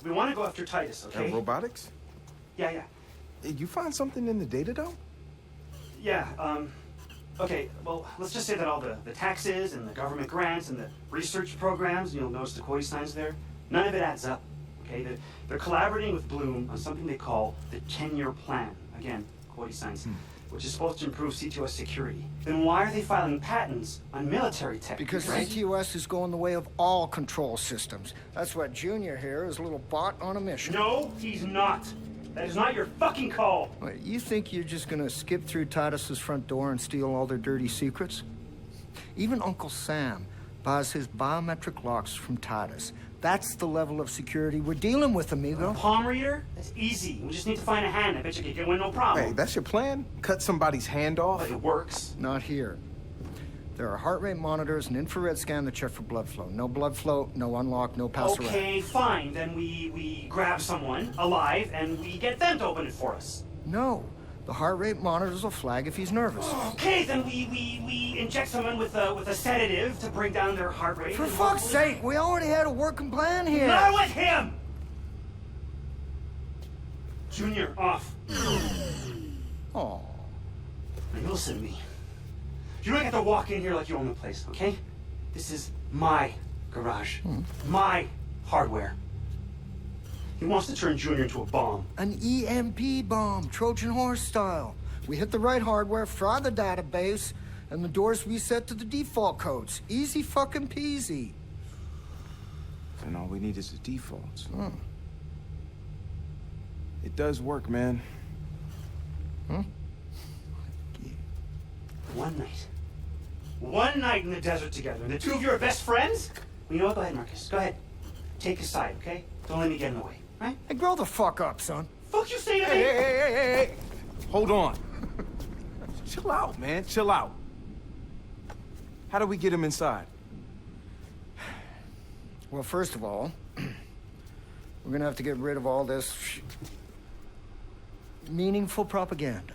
we want to go after Titus, okay? Robotics? Yeah. You find something in the data, though? Yeah, okay, well, let's just say that all the taxes and the government grants and the research programs, you'll notice the quote signs there, none of it adds up, okay? They're collaborating with Bloom on something they call the 10-year plan. Again, quote signs. Which is supposed to improve CTOS security. Then why are they filing patents on military tech? Because CTOS is going the way of all control systems. That's what Junior here is a little bot on a mission. No, he's not. That is not your fucking call. Wait, you think you're just gonna skip through Titus's front door and steal all their dirty secrets? Even Uncle Sam buys his biometric locks from Titus. That's the level of security we're dealing with, amigo. Palm reader? That's easy. We just need to find a hand. I bet you could get one, no problem. Hey, that's your plan? Cut somebody's hand off? But it works. Not here. There are heart rate monitors and infrared scan that check for blood flow. No blood flow, no unlock, no pass around. Okay, fine. Then we grab someone alive and we get them to open it for us. No. The heart rate monitors will flag if he's nervous. Okay, then we inject someone with a sedative to bring down their heart rate. For fuck's sake, we already had a working plan here. Not with him! Junior, off. Oh. Now listen to me. You don't have to walk in here like you own the place, okay? This is my garage. My hardware. He wants to turn Junior into a bomb. An EMP bomb, Trojan horse style. We hit the right hardware, fry the database, and the doors reset to the default codes. Easy fucking peasy. And all we need is the defaults. It does work, man. One night in the desert together, and the two of you are best friends? Well, you know what? Go ahead, Marcus. Go ahead. Take a side, okay? Don't let me get in the way, right? Hey, grow the fuck up, son. Fuck you say to me? Hey. Hold on. Chill out, man. Chill out. How do we get him inside? Well, first of all, we're gonna have to get rid of all this meaningful propaganda.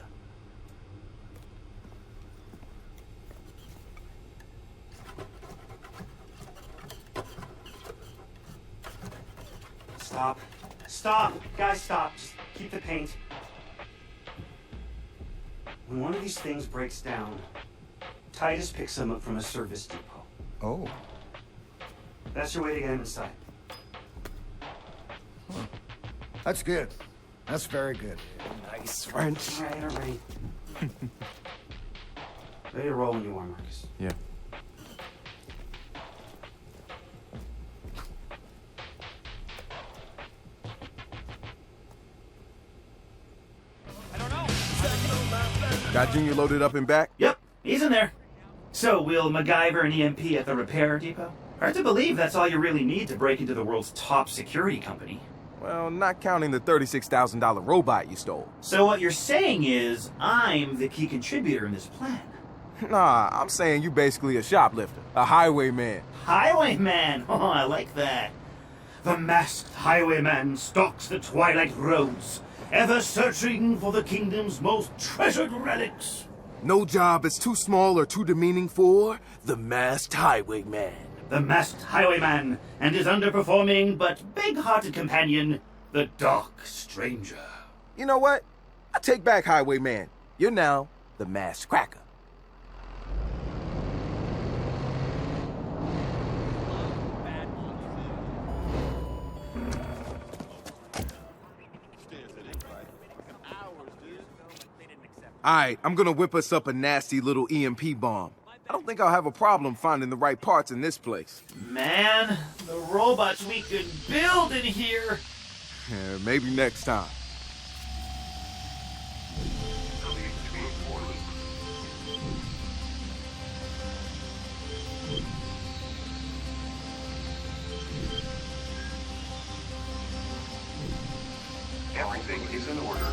Stop. Guys, stop. Just keep the paint. When one of these things breaks down, Titus picks them up from a service depot. Oh. That's your way to get him inside. That's good. That's very good. Nice French. All right. Ready to roll when you are, Marcus. Yeah. Got Junior loaded up and back? Yep, he's in there. So, will MacGyver and EMP at the repair depot? Hard to believe that's all you really need to break into the world's top security company. Well, not counting the $36,000 robot you stole. So what you're saying is, I'm the key contributor in this plan. Nah, I'm saying you basically a shoplifter, a highwayman. Highwayman? Oh, I like that. The masked highwayman stalks the twilight roads, ever searching for the kingdom's most treasured relics. No job is too small or too demeaning for the masked highwayman. The masked highwayman and his underperforming but big-hearted companion, the Dark Stranger. You know what? I take back highwayman. You're now the masked cracker. Alright, I'm gonna whip us up a nasty little EMP bomb. I don't think I'll have a problem finding the right parts in this place. Man, the robots we could build in here. Yeah, maybe next time. Everything is in order.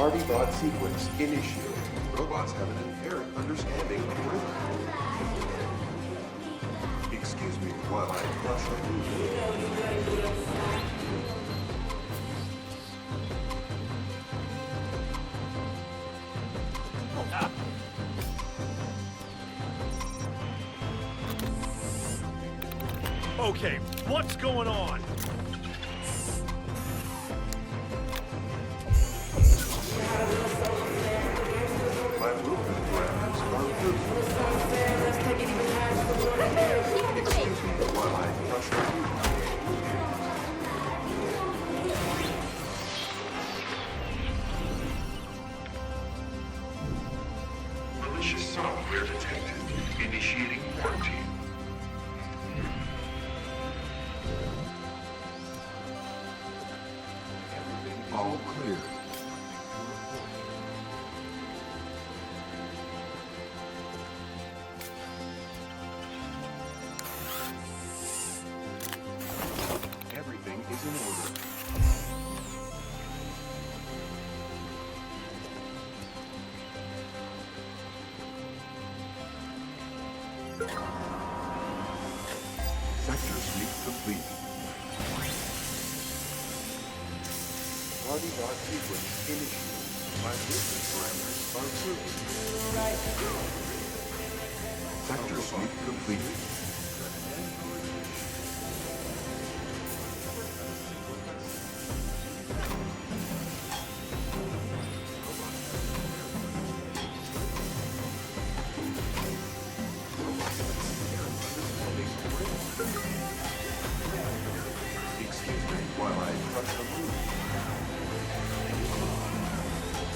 Party bot sequence initiated. Robots have an inherent understanding of rhythm. Excuse me while I brush a Okay, what's going on? My movement parameters are approved. Excuse me while I brush a malicious software detected. Initiating quarantine. All clear. Everything is in order. Sector sweep complete. Party bot sequence initiated. My movement parameters are approved. Sector sweep completed. Excuse me while I crush the move.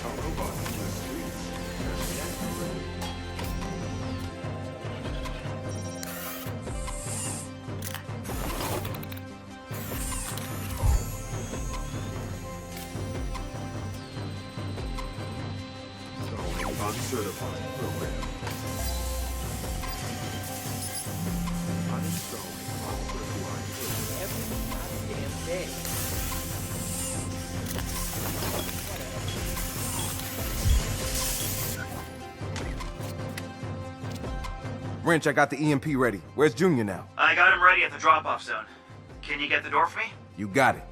A robot in the streets. Uncertified program. Uninstalling uncertified program. Every goddamn day. Wrench, I got the EMP ready. Where's Junior now? I got him ready at the drop-off zone. Can you get the door for me? You got it.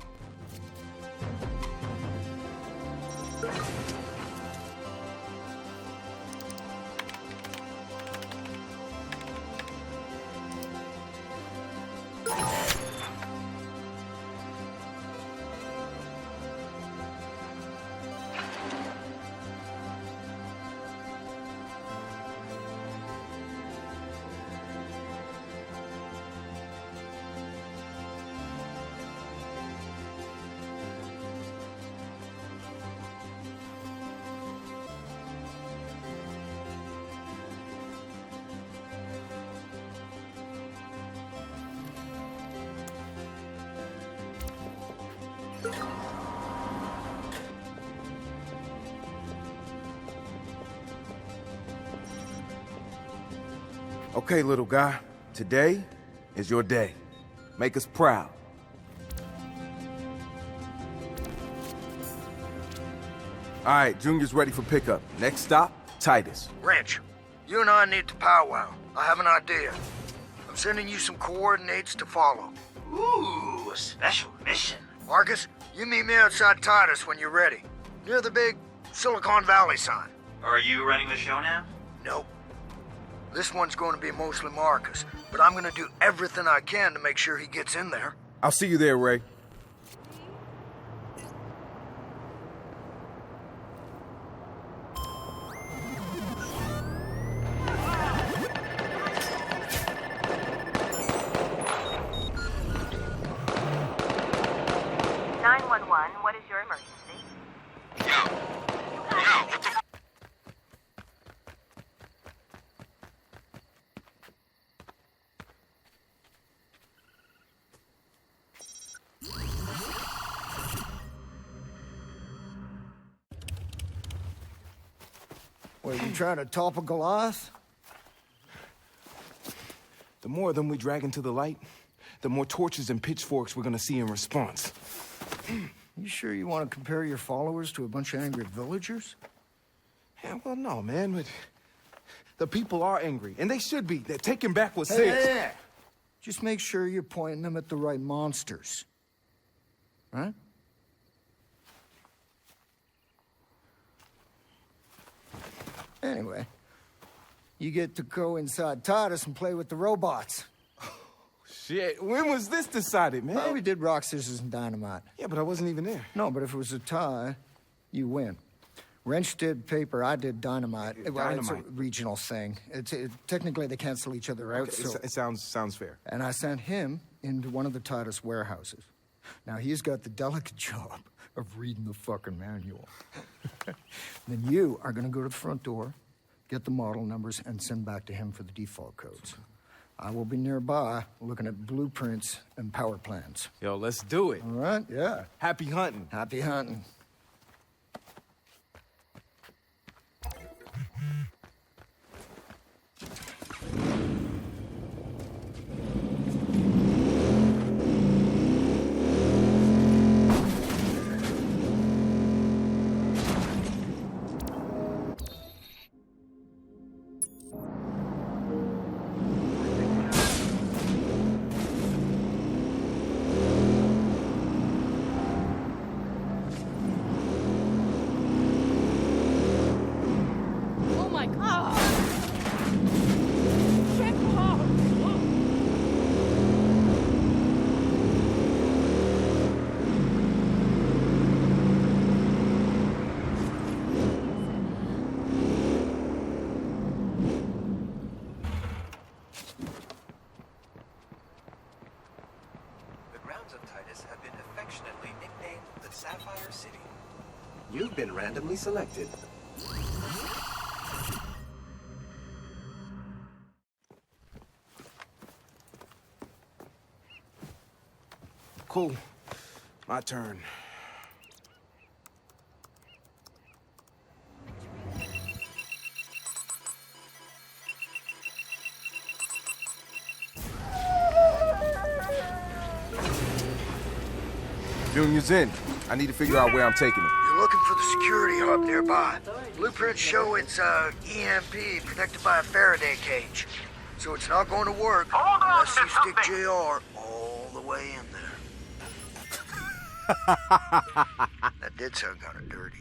Okay, little guy. Today is your day. Make us proud. All right, Junior's ready for pickup. Next stop, Titus. Wrench, you and I need to powwow. I have an idea. I'm sending you some coordinates to follow. Ooh, a special mission. Marcus, you meet me outside Titus when you're ready. Near the big Silicon Valley sign. Are you running the show now? Nope. This one's going to be mostly Marcus, but I'm going to do everything I can to make sure he gets in there. I'll see you there, Ray. What is your emergency? What the Were you trying to topple Goliath? The more of them we drag into the light, the more torches and pitchforks we're gonna see in response. You sure you want to compare your followers to a bunch of angry villagers? Yeah, well, no, man, but the people are angry, and they should be. They're taking back what's Hey, theirs. hey, hey. Just make sure you're pointing them at the right monsters. Right? Anyway, you get to go inside Titus and play with the robots. Shit, when was this decided, man? Well, we did rock, scissors, and dynamite. Yeah, but I wasn't even there. No, but if it was a tie, you win. Wrench did paper, I did dynamite. Well, it's a regional thing. Technically, they cancel each other out, Okay, so... It sounds fair. And I sent him into one of the Titus warehouses. Now, he's got the delicate job of reading the fucking manual. Then you are going to go to the front door, get the model numbers, and send back to him for the default codes. I will be nearby looking at blueprints and power plans. Yo, let's do it. All right? Yeah. Happy hunting. Happy hunting. Oh my god! Check out! The grounds of Titus have been affectionately nicknamed the Sapphire City. You've been randomly selected. Cool. My turn. Junior's in. I need to figure out where I'm taking him. You're looking for the security hub nearby. Blueprints show it's EMP protected by a Faraday cage. So it's not going to work unless you stick JR all the way in there. That did sound kind of dirty.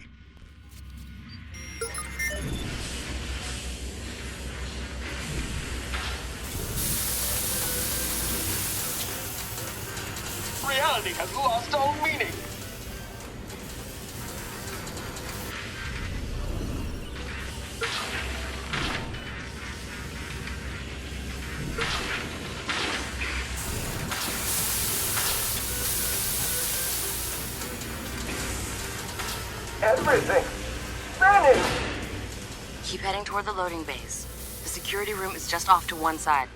Reality has lost all meaning. Everything vanished. Keep heading toward the loading bays. The security room is just off to one side.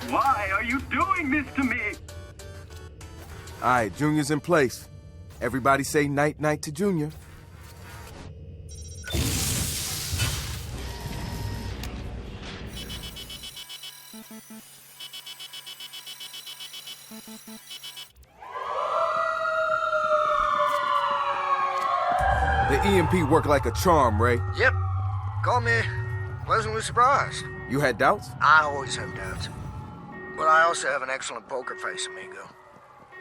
Why are you doing this to me? All right, Junior's in place. Everybody say night-night to Junior. The EMP worked like a charm, Ray. Yep. Call me pleasantly surprised. You had doubts? I always have doubts. But I also have an excellent poker face, amigo.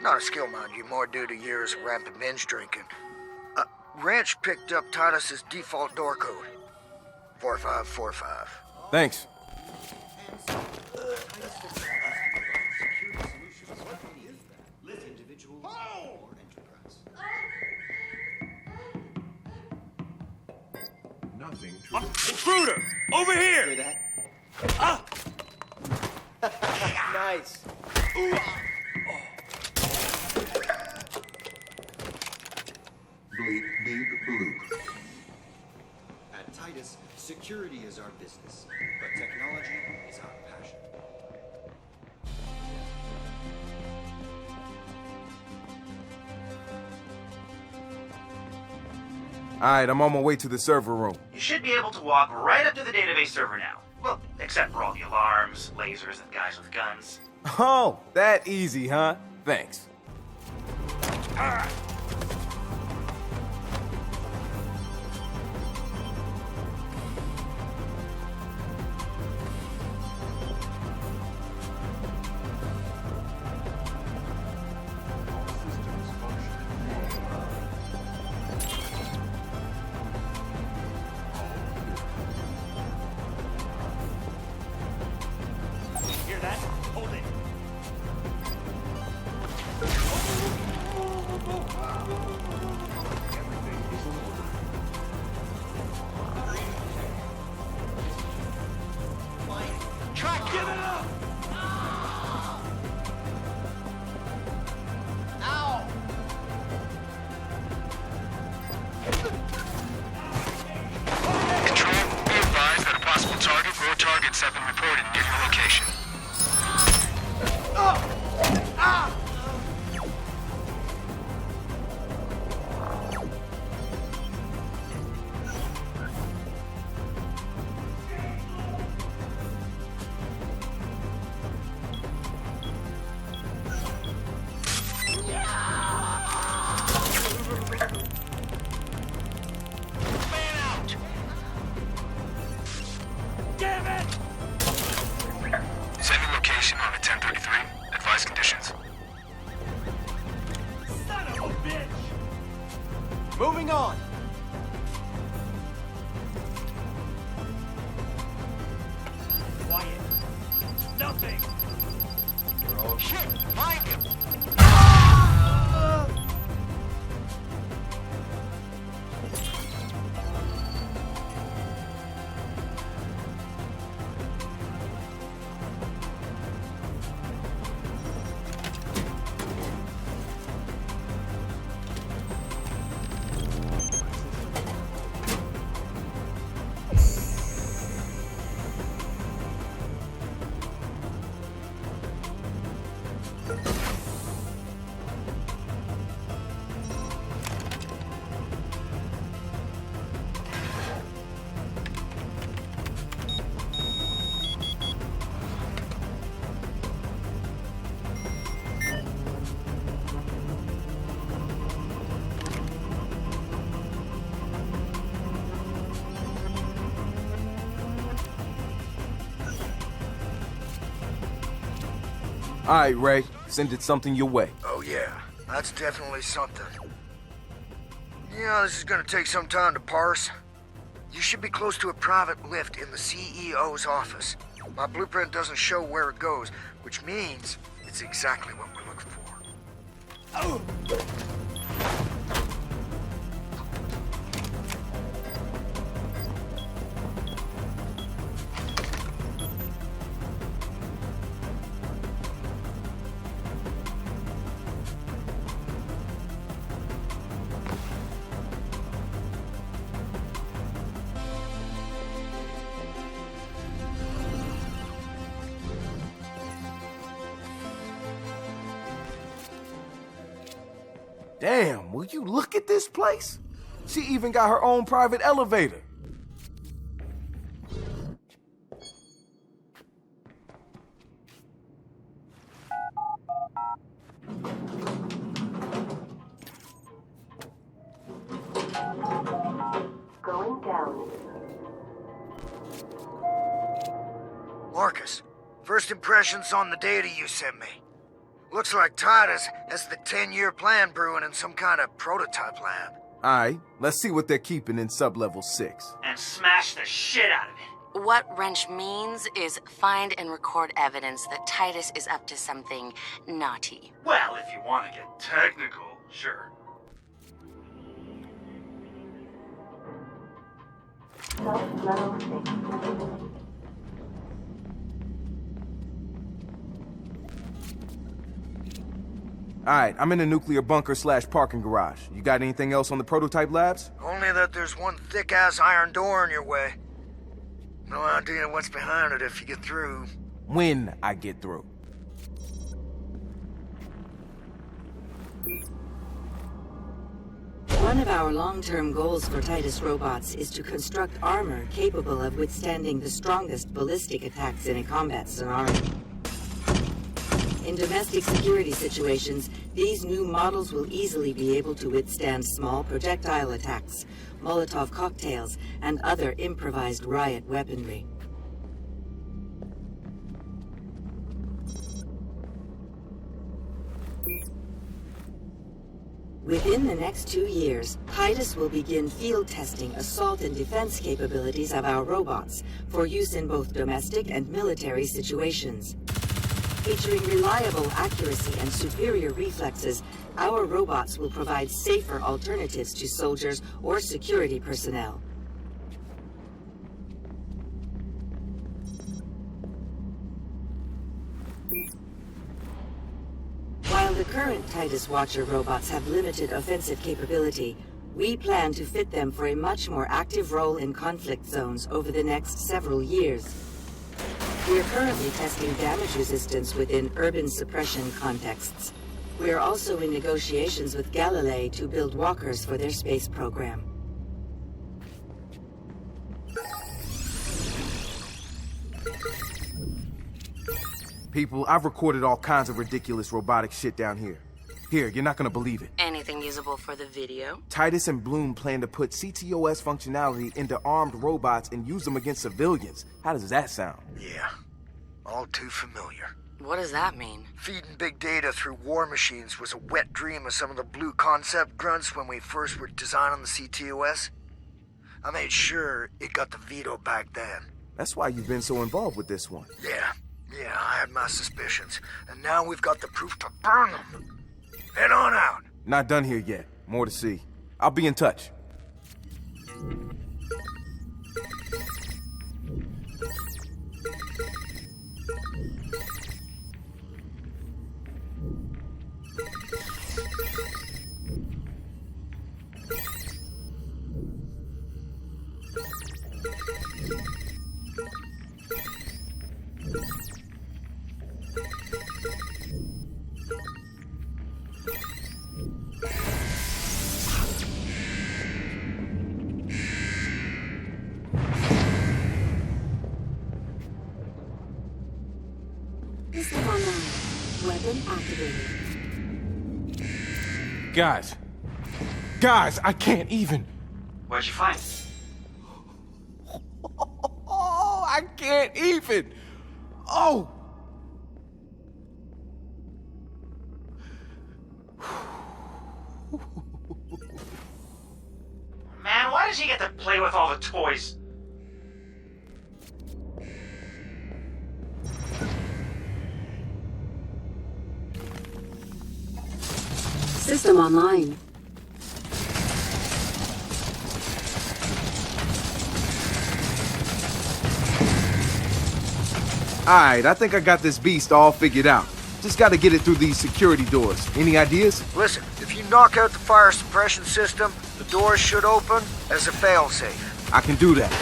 Not a skill, mind you, more due to years of rampant binge drinking. Ranch picked up Titus's default door code. 4545. Thanks. Nothing Intruder! Over here! Ah! Nice. Bleep, beep, bloop. Security is our business, but technology is our passion. Alright, I'm on my way to the server room. You should be able to walk right up to the database server now. Well, except for all the alarms, lasers, and guys with guns. Oh, that easy, huh? Thanks. Alright. Hear that? Hold it. Track, give it up! Ow! Control, be advised that a possible target or targets have been reported near your location. Man out! Damn it! Sending location on a 1033. Advise conditions. Son of a bitch! Moving on! Quiet. Nothing. Oh shit! Find him! Alright, Ray. Sending something your way. Oh yeah, that's definitely something. Yeah, this is gonna take some time to parse. You should be close to a private lift in the CEO's office. My blueprint doesn't show where it goes, which means it's exactly what we're looking for. Oh! Damn, will you look at this place? She even got her own private elevator. Going down. Marcus, first impressions on the data you sent me. Looks like Titus has the 10-year plan brewing in some kind of prototype lab. Alright, let's see what they're keeping in sub-level 6. And smash the shit out of it. What wrench means is find and record evidence that Titus is up to something naughty. Well, if you want to get technical, sure. Level 6. Alright, I'm in the nuclear bunker/parking garage. You got anything else on the prototype labs? Only that there's one thick-ass iron door in your way. No idea what's behind it if you get through. When I get through. One of our long-term goals for Titus robots is to construct armor capable of withstanding the strongest ballistic attacks in a combat scenario. In domestic security situations, these new models will easily be able to withstand small projectile attacks, Molotov cocktails, and other improvised riot weaponry. Within the next 2 years, Titus will begin field testing assault and defense capabilities of our robots for use in both domestic and military situations. Featuring reliable accuracy and superior reflexes, our robots will provide safer alternatives to soldiers or security personnel. While the current Titus Watcher robots have limited offensive capability, we plan to fit them for a much more active role in conflict zones over the next several years. We are currently testing damage resistance within urban suppression contexts. We are also in negotiations with Galilei to build walkers for their space program. People, I've recorded all kinds of ridiculous robotic shit down here. Here, you're not gonna believe it. Anything usable for the video? Titus and Bloom plan to put CTOS functionality into armed robots and use them against civilians. How does that sound? Yeah, all too familiar. What does that mean? Feeding big data through war machines was a wet dream of some of the blue concept grunts when we first were designing the CTOS. I made sure it got the veto back then. That's why you've been so involved with this one. Yeah, I had my suspicions, and now we've got the proof to burn them. Head on out. Not done here yet. More to see. I'll be in touch. System online. Weapon activated. Guys, I can't even. What'd you find? Oh, I can't even. Oh. Man, why does he get to play with all the toys? System online. Alright, I think I got this beast all figured out. Just gotta get it through these security doors. Any ideas? Listen, if you knock out the fire suppression system, the doors should open as a failsafe. I can do that.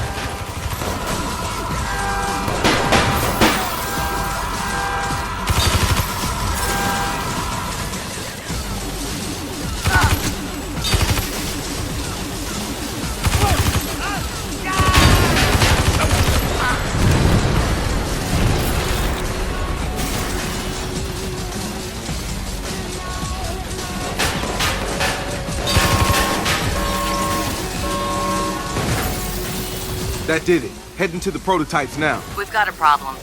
That did it. Heading to the prototypes now. We've got a problem.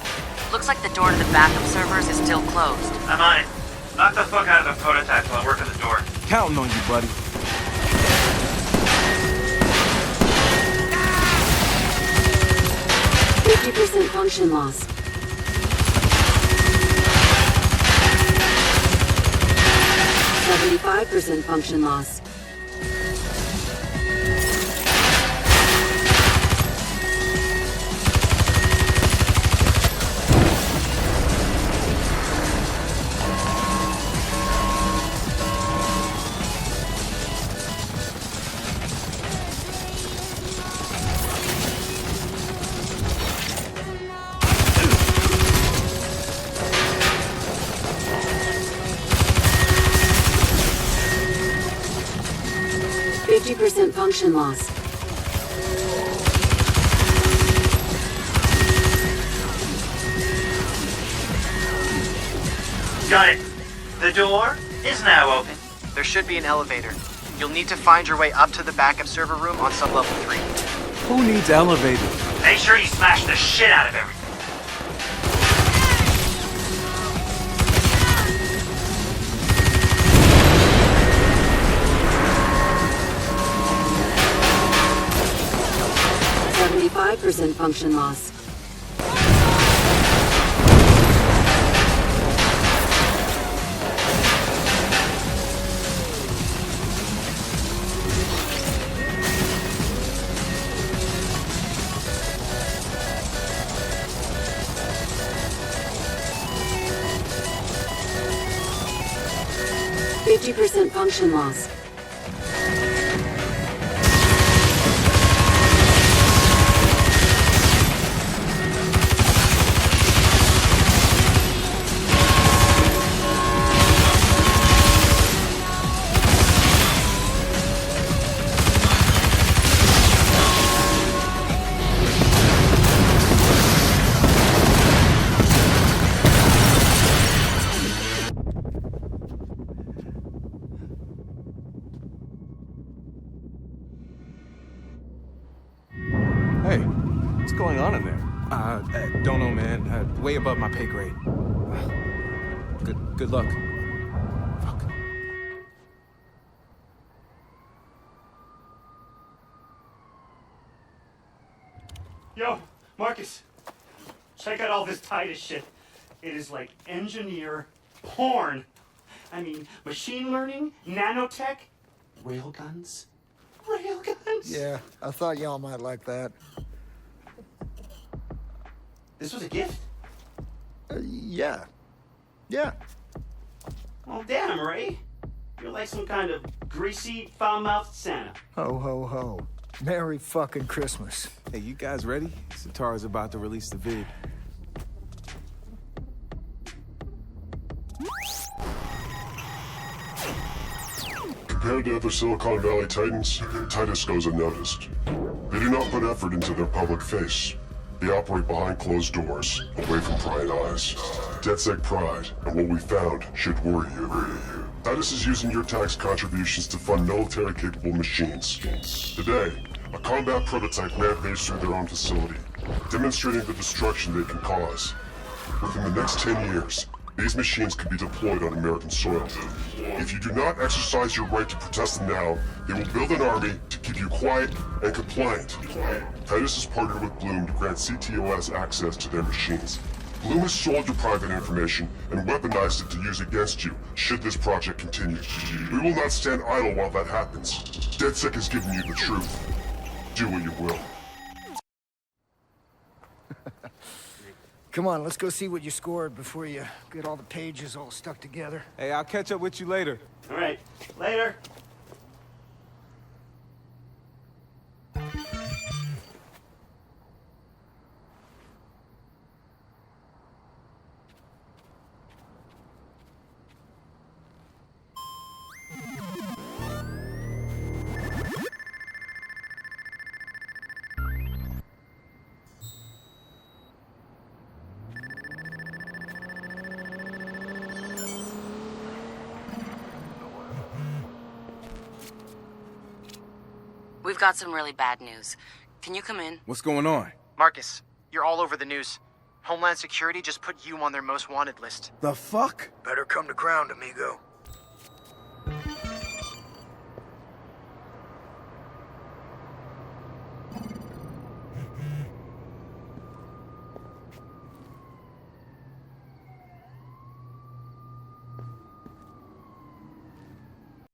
Looks like the door to the backup servers is still closed. I'm on it. Knock the fuck out of the prototype while working the door. Counting on you, buddy. %50 function loss. %75 function loss. 50% function loss. Got it. The door is now open. There should be an elevator. You'll need to find your way up to the backup server room on sublevel 3. Who needs elevators? Make sure you smash the shit out of everything. %, function loss. %, function loss. Hey, what's going on in there? Don't know, man. Way above my pay grade. Good luck. Fuck. Yo, Marcus, check out all this Titus shit. It is like engineer porn. I mean, machine learning, nanotech, railguns. Railguns? Yeah, I thought y'all might like that. This was a gift? Yeah. Yeah. Oh, damn, Ray. You're like some kind of greasy, foul-mouthed Santa. Ho, ho, ho. Merry fucking Christmas. Hey, you guys ready? Satara's about to release the vid. Compared to other Silicon Valley titans, Titus goes unnoticed. They do not put effort into their public face. They operate behind closed doors, away from prying eyes. DedSec pride, and what we found should worry you. Titus is using your tax contributions to fund military-capable machines. Today, a combat prototype rampaged through their own facility, demonstrating the destruction they can cause. Within the next 10 years, these machines could be deployed on American soil. If you do not exercise your right to protest them now, they will build an army to keep you quiet and compliant. Titus has partnered with Bloom to grant CTOS access to their machines. Bloom has sold your private information and weaponized it to use against you, should this project continue. We will not stand idle while that happens. DedSec has given you the truth. Do what you will. Come on, let's go see what you scored before you get all the pages all stuck together. Hey, I'll catch up with you later. All right, later. We've got some really bad news. Can you come in? What's going on? Marcus, you're all over the news. Homeland Security just put you on their most wanted list. The fuck? Better come to ground, amigo.